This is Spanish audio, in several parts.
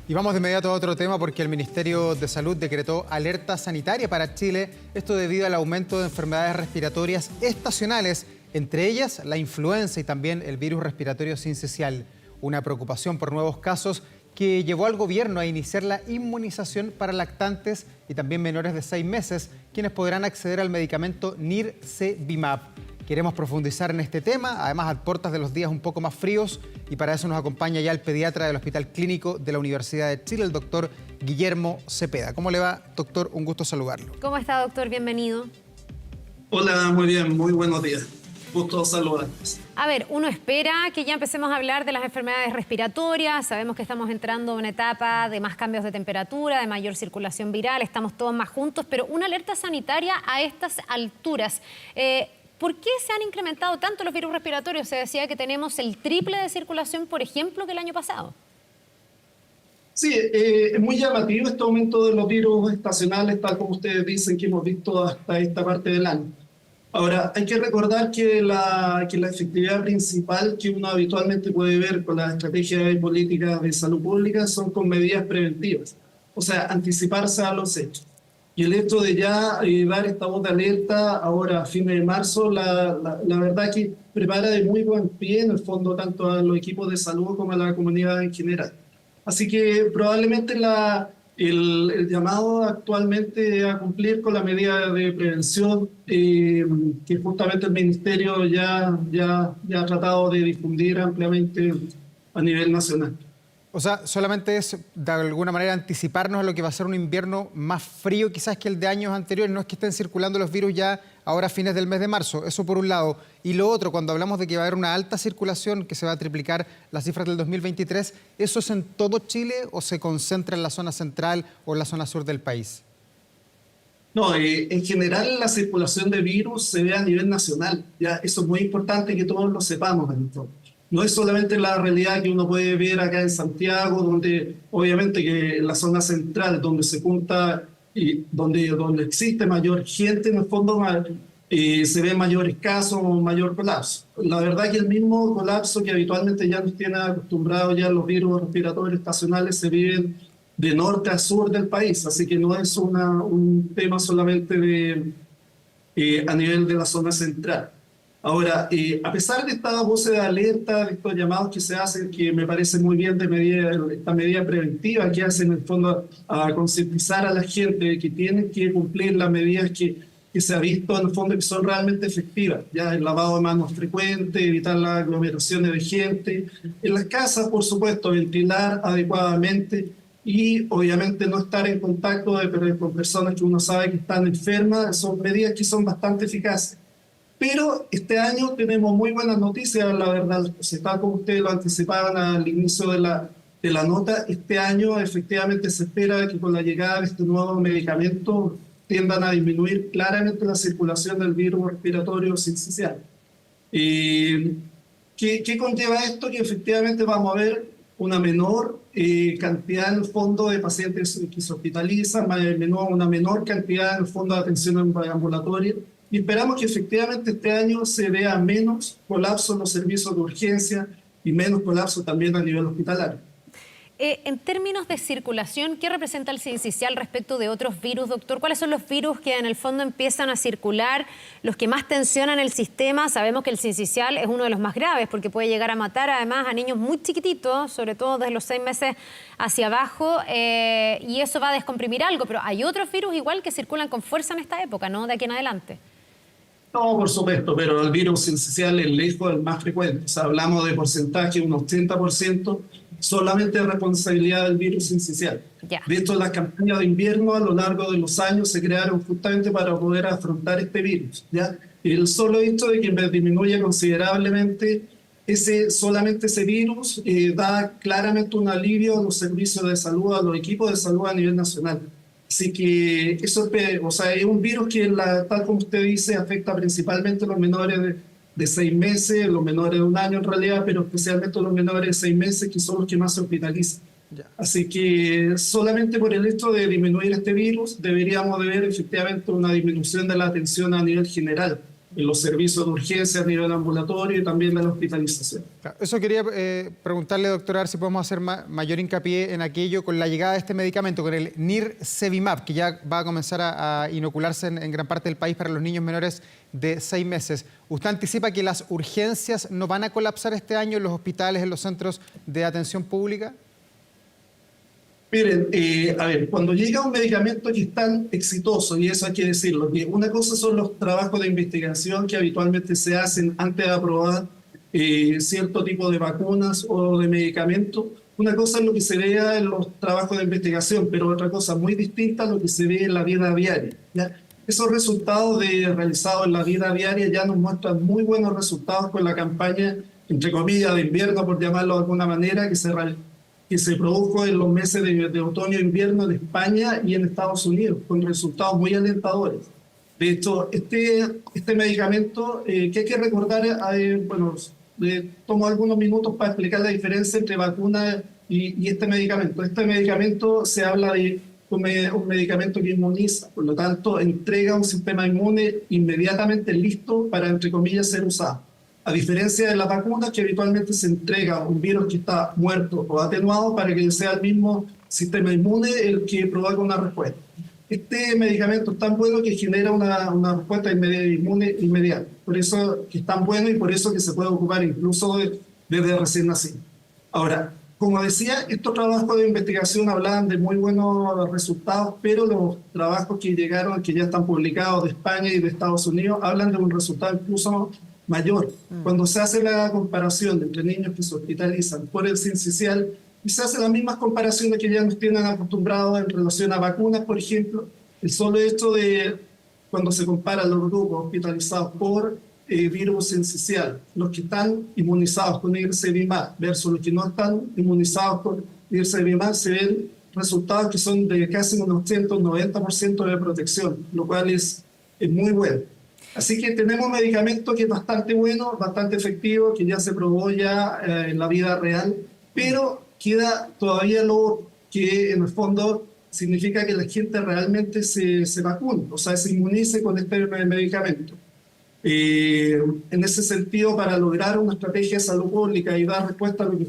Y vamos de inmediato a otro tema porque el Ministerio de Salud decretó alerta sanitaria para Chile, esto debido al aumento de enfermedades respiratorias estacionales, entre ellas la influenza y también el virus respiratorio sincicial. Una preocupación por nuevos casos que llevó al gobierno a iniciar la inmunización para lactantes y también menores de 6 meses, quienes podrán acceder al medicamento Nirsevimab. Queremos profundizar en este tema, además a puertas de los días un poco más fríos, y para eso nos acompaña ya el pediatra del Hospital Clínico de la Universidad de Chile, el doctor Guillermo Cepeda. ¿Cómo le va, doctor? Un gusto saludarlo. ¿Cómo está, doctor? Bienvenido. Hola, muy bien, muy buenos días. Gusto saludarles. A ver, uno espera que ya empecemos a hablar de las enfermedades respiratorias. Sabemos que estamos entrando en una etapa de más cambios de temperatura, de mayor circulación viral, estamos todos más juntos, pero una alerta sanitaria a estas alturas. ¿Por qué se han incrementado tanto los virus respiratorios? Se decía que tenemos el triple de circulación, por ejemplo, que el año pasado. Sí, es muy llamativo este aumento de los virus estacionales, tal como ustedes dicen que hemos visto hasta esta parte del año. Ahora, hay que recordar que la efectividad principal que uno habitualmente puede ver con las estrategias y políticas de salud pública son con medidas preventivas, o sea, anticiparse a los hechos. Y el hecho de ya dar esta voz de alerta ahora a fines de marzo, la verdad que prepara de muy buen pie en el fondo tanto a los equipos de salud como a la comunidad en general. Así que probablemente el llamado actualmente a cumplir con la medida de prevención que justamente el Ministerio ya ha tratado de difundir ampliamente a nivel nacional. O sea, solamente es de alguna manera anticiparnos a lo que va a ser un invierno más frío quizás que el de años anteriores. No es que estén circulando los virus ya ahora a fines del mes de marzo, eso por un lado. Y lo otro, cuando hablamos de que va a haber una alta circulación, que se va a triplicar las cifras del 2023, ¿eso es en todo Chile o se concentra en la zona central o en la zona sur del país? No, en general la circulación de virus se ve a nivel nacional. Ya, eso es muy importante que todos lo sepamos. Entonces. No es solamente la realidad que uno puede ver acá en Santiago, donde obviamente que en la zona central, donde se junta y donde existe mayor gente, en el fondo se ven mayores casos, mayor colapso. La verdad que el mismo colapso que habitualmente ya nos tiene acostumbrados ya los virus respiratorios estacionales se viven de norte a sur del país, así que no es un tema solamente a nivel de la zona central. Ahora, a pesar de estas voces de alerta, de estos llamados que se hacen, que me parece muy bien esta medida preventiva que hacen en el fondo a concientizar a la gente que tienen que cumplir las medidas que se ha visto en el fondo que son realmente efectivas, ya el lavado de manos frecuente, evitar las aglomeraciones de gente, en las casas, por supuesto, ventilar adecuadamente y obviamente no estar en contacto con personas que uno sabe que están enfermas, son medidas que son bastante eficaces. Pero este año tenemos muy buenas noticias, la verdad, tal como ustedes lo anticipaban al inicio de la nota, este año efectivamente se espera que con la llegada de este nuevo medicamento tiendan a disminuir claramente la circulación del virus respiratorio sincicial. ¿Qué conlleva esto? Que efectivamente vamos a ver una menor cantidad en el fondo de pacientes que se hospitalizan, una menor cantidad en el fondo de atención ambulatoria. Y esperamos que efectivamente este año se vea menos colapso en los servicios de urgencia y menos colapso también a nivel hospitalario. En términos de circulación, ¿qué representa el sincicial respecto de otros virus, doctor? ¿Cuáles son los virus que en el fondo empiezan a circular, los que más tensionan el sistema? Sabemos que el sincicial es uno de los más graves porque puede llegar a matar además a niños muy chiquititos, sobre todo desde los 6 meses hacia abajo, y eso va a descomprimir algo, pero hay otros virus igual que circulan con fuerza en esta época, ¿no? De aquí en adelante. No, por supuesto, pero el virus sincicial es lejos el más frecuente. O sea, hablamos de porcentaje, un 80%, solamente de responsabilidad del virus sincicial. Ya. De hecho, las campañas de invierno a lo largo de los años se crearon justamente para poder afrontar este virus. ¿Ya? El solo hecho de que disminuya considerablemente solamente ese virus da claramente un alivio a los servicios de salud, a los equipos de salud a nivel nacional. Así que eso es un virus que, tal como usted dice, afecta principalmente a los menores de 6 meses, los menores de 1 año en realidad, pero especialmente a los menores de 6 meses, que son los que más se hospitalizan. Ya. Así que solamente por el hecho de disminuir este virus, deberíamos de ver efectivamente una disminución de la atención a nivel general en los servicios de urgencia a nivel ambulatorio y también de la hospitalización. Eso quería preguntarle, doctor, a ver si podemos hacer mayor hincapié en aquello con la llegada de este medicamento, con el Nirsevimab, que ya va a comenzar a inocularse en gran parte del país para los niños menores de 6 meses. ¿Usted anticipa que las urgencias no van a colapsar este año en los hospitales, en los centros de atención pública? Miren, a ver, cuando llega un medicamento que es tan exitoso, y eso hay que decirlo, que una cosa son los trabajos de investigación que habitualmente se hacen antes de aprobar cierto tipo de vacunas o de medicamentos. Una cosa es lo que se vea en los trabajos de investigación, pero otra cosa muy distinta es lo que se ve en la vida diaria, ¿ya? Esos resultados realizados en la vida diaria ya nos muestran muy buenos resultados con la campaña, entre comillas, de invierno, por llamarlo de alguna manera, que se produjo en los meses de otoño e invierno en España y en Estados Unidos, con resultados muy alentadores. De hecho, este medicamento, que hay que recordar, bueno, tomo algunos minutos para explicar la diferencia entre vacuna y este medicamento. Este medicamento se habla de un medicamento que inmuniza, por lo tanto, entrega un sistema inmune inmediatamente listo para, entre comillas, ser usado. A diferencia de las vacunas, que habitualmente se entrega un virus que está muerto o atenuado para que sea el mismo sistema inmune el que provoca una respuesta. Este medicamento es tan bueno que genera una respuesta inmune inmediata. Por eso que es tan bueno y por eso que se puede ocupar incluso desde recién nacido. Ahora, como decía, estos trabajos de investigación hablaban de muy buenos resultados, pero los trabajos que llegaron, que ya están publicados de España y de Estados Unidos, hablan de un resultado incluso mayor. Cuando se hace la comparación entre niños que se hospitalizan por el sincicial, y se hacen las mismas comparaciones que ya nos tienen acostumbrados en relación a vacunas, por ejemplo, el solo hecho de cuando se comparan los grupos hospitalizados por virus sincicial, los que están inmunizados con Nirsevimab versus los que no están inmunizados con Nirsevimab, se ven resultados que son de casi un 80-90% de protección, lo cual es muy bueno. Así que tenemos un medicamento que es bastante bueno, bastante efectivo, que ya se probó ya en la vida real, pero queda todavía lo que en el fondo significa que la gente realmente se vacune, o sea, se inmunice con este medicamento. En ese sentido, para lograr una estrategia de salud pública y dar respuesta a lo que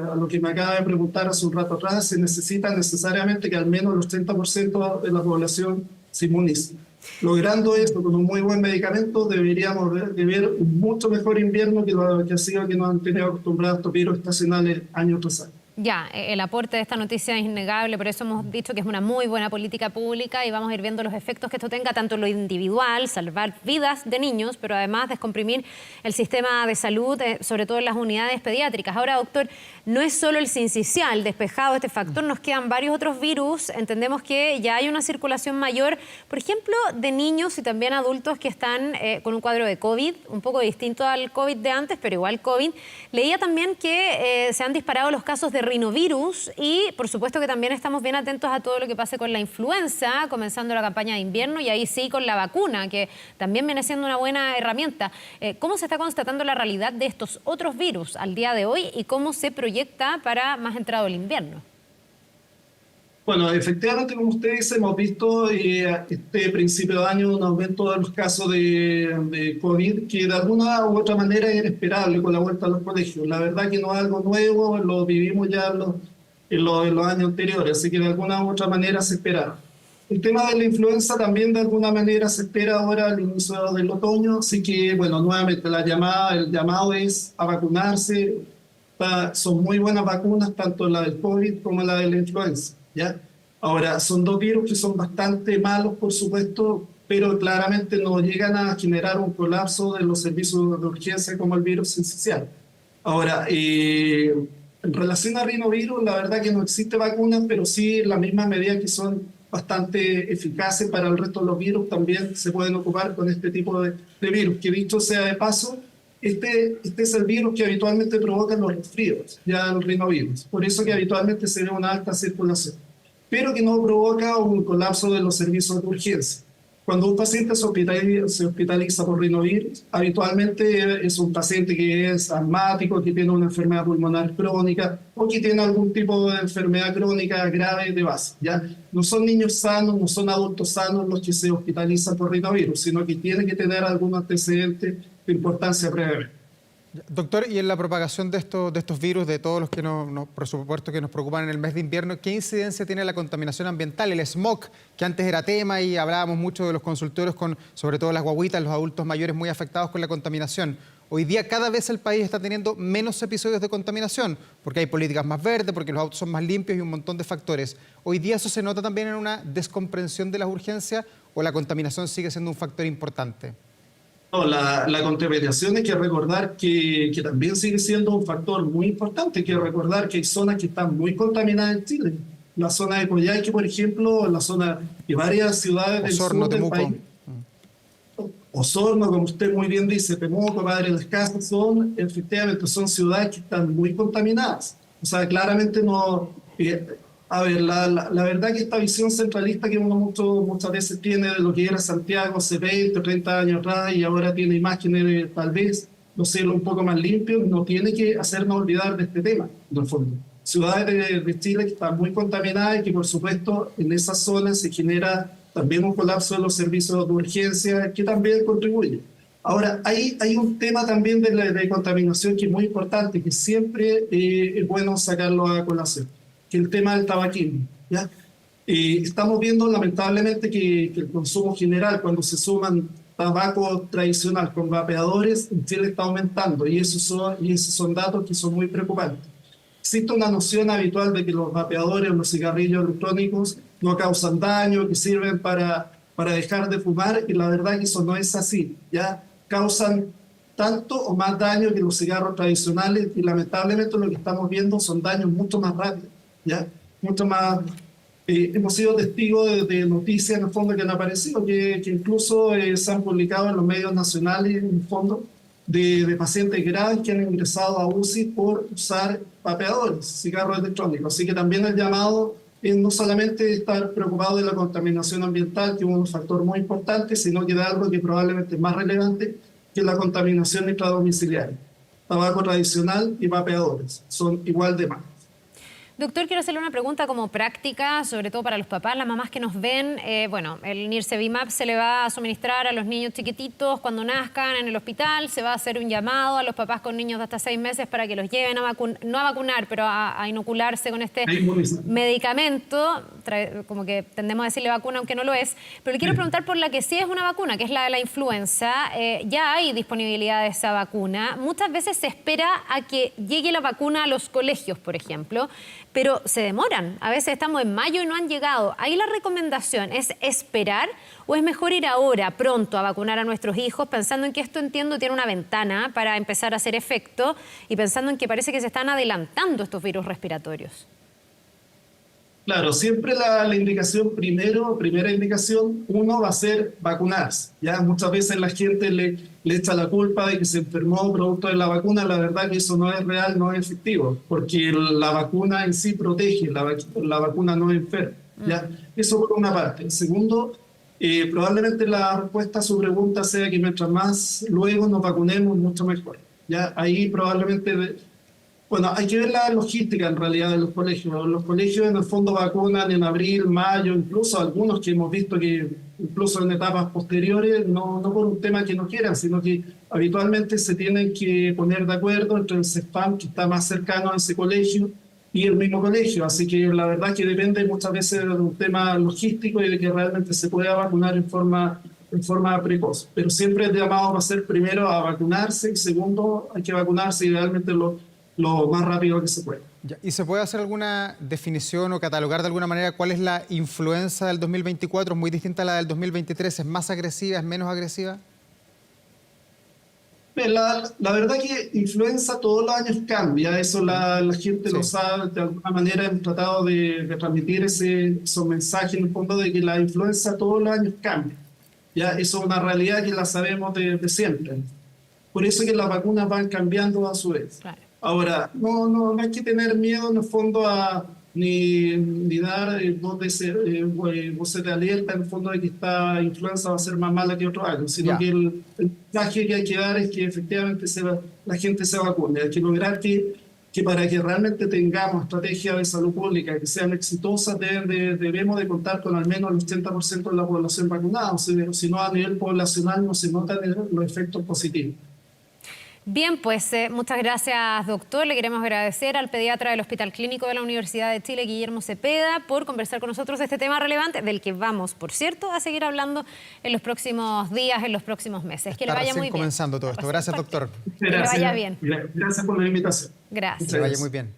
a lo que me acaba de preguntar hace un rato atrás, se necesita necesariamente que al menos el 80% de la población se inmunice. Logrando esto con un muy buen medicamento, deberíamos de ver un mucho mejor invierno que lo que ha sido que nos han tenido acostumbrados estos virus estacionales año tras año. Ya, el aporte de esta noticia es innegable, por eso hemos dicho que es una muy buena política pública y vamos a ir viendo los efectos que esto tenga tanto en lo individual, salvar vidas de niños, pero además descomprimir el sistema de salud, sobre todo en las unidades pediátricas. Ahora, doctor, no es solo el sincicial, despejado este factor, nos quedan varios otros virus. Entendemos que ya hay una circulación mayor, por ejemplo, de niños y también adultos que están con un cuadro de COVID, un poco distinto al COVID de antes, pero igual COVID. Leía también que se han disparado los casos de rinovirus y por supuesto que también estamos bien atentos a todo lo que pase con la influenza, comenzando la campaña de invierno y ahí sí con la vacuna, que también viene siendo una buena herramienta. ¿Cómo se está constatando la realidad de estos otros virus al día de hoy y cómo se proyecta para más entrado el invierno? Bueno, efectivamente, como usted dice, hemos visto este principio de año un aumento de los casos de COVID que de alguna u otra manera era esperable con la vuelta a los colegios. La verdad que no es algo nuevo, lo vivimos ya en los años anteriores, así que de alguna u otra manera se esperaba. El tema de la influenza también de alguna manera se espera ahora al inicio del otoño, así que, bueno, nuevamente el llamado es a vacunarse. Son muy buenas vacunas, tanto la del COVID como la de la influenza, ¿ya? Ahora, son dos virus que son bastante malos, por supuesto, pero claramente no llegan a generar un colapso de los servicios de urgencia como el virus sincicial. Ahora, en relación a rinovirus, la verdad que no existe vacuna, pero sí las mismas medidas que son bastante eficaces para el resto de los virus también se pueden ocupar con este tipo de virus, que dicho sea de paso, este es el virus que habitualmente provoca los resfríos, ya el rinovirus. Por eso que habitualmente se ve una alta circulación, pero que no provoca un colapso de los servicios de urgencia. Cuando un paciente se hospitaliza por rinovirus, habitualmente es un paciente que es asmático, que tiene una enfermedad pulmonar crónica o que tiene algún tipo de enfermedad crónica grave de base, ¿ya? No son niños sanos, no son adultos sanos los que se hospitalizan por rinovirus, sino que tienen que tener algún antecedente de importancia previa. Doctor, y en la propagación de estos virus, de todos los que por supuesto que nos preocupan en el mes de invierno, ¿qué incidencia tiene la contaminación ambiental, el smog, que antes era tema y hablábamos mucho de los consultorios con, sobre todo las guaguitas, los adultos mayores muy afectados con la contaminación? Hoy día cada vez el país está teniendo menos episodios de contaminación, porque hay políticas más verdes, porque los autos son más limpios y un montón de factores. ¿Hoy día eso se nota también en una descomprensión de las urgencias o la contaminación sigue siendo un factor importante? No, la contaminación hay que recordar que también sigue siendo un factor muy importante. Hay que recordar que hay zonas que están muy contaminadas en Chile. La zona de Coyhaique, por ejemplo, la zona de varias ciudades del Osorno, sur del Temuco. país. Osorno, como usted muy bien dice, Temuco, Padre Las Casas, efectivamente son ciudades que están muy contaminadas. O sea, claramente no... a ver, la verdad que esta visión centralista que uno muchas veces tiene de lo que era Santiago hace 20 o 30 años atrás y ahora tiene imágenes de tal vez los cielos un poco más limpios, no tiene que hacernos olvidar de este tema, en el fondo. Ciudades de Chile que están muy contaminadas y que por supuesto en esas zonas se genera también un colapso de los servicios de urgencia que también contribuye. Ahora, hay un tema también de contaminación que es muy importante, que siempre es bueno sacarlo a colación, que el tema del tabaquismo, ¿ya? Estamos viendo lamentablemente que el consumo general, cuando se suman tabaco tradicional con vapeadores, en Chile está aumentando y esos son datos que son muy preocupantes. Existe una noción habitual de que los vapeadores o los cigarrillos electrónicos no causan daño, que sirven para dejar de fumar, y la verdad que eso no es así, ¿ya? Causan tanto o más daño que los cigarros tradicionales y lamentablemente lo que estamos viendo son daños mucho más rápidos, ¿ya? Mucho más... hemos sido testigos de noticias en el fondo que han aparecido, que incluso se han publicado en los medios nacionales en el fondo de pacientes graves que han ingresado a UCI por usar vapeadores, cigarros electrónicos. Así que también el llamado es no solamente estar preocupado de la contaminación ambiental, que es un factor muy importante, sino que de algo que probablemente es más relevante, que es la contaminación intradomiciliaria. Tabaco tradicional y vapeadores son igual de malos. Doctor, quiero hacerle una pregunta como práctica, sobre todo para los papás, las mamás que nos ven. Bueno, el Nirsevimab se le va a suministrar a los niños chiquititos cuando nazcan en el hospital. Se va a hacer un llamado a los papás con niños de hasta 6 meses para que los lleven no a vacunar, pero a inocularse con este medicamento. Como que tendemos a decirle vacuna, aunque no lo es. Pero le quiero preguntar por la que sí es una vacuna, que es la de la influenza. Ya hay disponibilidad de esa vacuna. Muchas veces se espera a que llegue la vacuna a los colegios, por ejemplo, pero se demoran. A veces estamos en mayo y no han llegado. ¿Ahí la recomendación es esperar o es mejor ir ahora, pronto, a vacunar a nuestros hijos, pensando en que esto, entiendo, tiene una ventana para empezar a hacer efecto y pensando en que parece que se están adelantando estos virus respiratorios? Claro, siempre la indicación primera indicación, uno va a ser vacunarse. Ya muchas veces la gente le echa la culpa de que se enfermó producto de la vacuna. La verdad que eso no es real, no es efectivo, porque la vacuna en sí protege, la vacuna no enferma. ¿Ya? Eso por una parte. Segundo, probablemente la respuesta a su pregunta sea que mientras más luego nos vacunemos, mucho mejor. ¿Ya? Ahí probablemente... Bueno, hay que ver la logística en realidad de los colegios. Los colegios en el fondo vacunan en abril, mayo, incluso algunos que hemos visto que incluso en etapas posteriores, no por un tema que no quieran, sino que habitualmente se tienen que poner de acuerdo entre el CESPAM, que está más cercano a ese colegio, y el mismo colegio. Así que la verdad que depende muchas veces de un tema logístico y de que realmente se pueda vacunar en forma precoz. Pero siempre el llamado va a ser primero a vacunarse y segundo hay que vacunarse idealmente lo más rápido que se pueda. ¿Y se puede hacer alguna definición o catalogar de alguna manera cuál es la influenza del 2024? ¿Es muy distinta a la del 2023? ¿Es más agresiva? ¿Es menos agresiva? La verdad que influenza todos los años cambia, eso la gente lo sabe, de alguna manera hemos tratado de transmitir esos mensajes en el fondo de que la influenza todos los años cambia. Ya, eso es una realidad que la sabemos de siempre. Por eso que las vacunas van cambiando a su vez. Claro. Ahora, no hay que tener miedo en el fondo a ni dar voz de alerta en el fondo de que esta influenza va a ser más mala que otro año, sino Ya. que el mensaje que hay que dar es que efectivamente la gente se vacune. Hay que lograr que para que realmente tengamos estrategias de salud pública que sean exitosas, debemos de contar con al menos el 80% de la población vacunada, o sea, si no a nivel poblacional no se notan los efectos positivos. Bien, pues muchas gracias, doctor. Le queremos agradecer al pediatra del Hospital Clínico de la Universidad de Chile, Guillermo Cepeda, por conversar con nosotros de este tema relevante, del que vamos, por cierto, a seguir hablando en los próximos días, en los próximos meses. Que le vaya muy bien. Comenzando todo esto. Gracias, doctor. Que le vaya bien. Gracias por la invitación. Gracias. Que le vaya muy bien.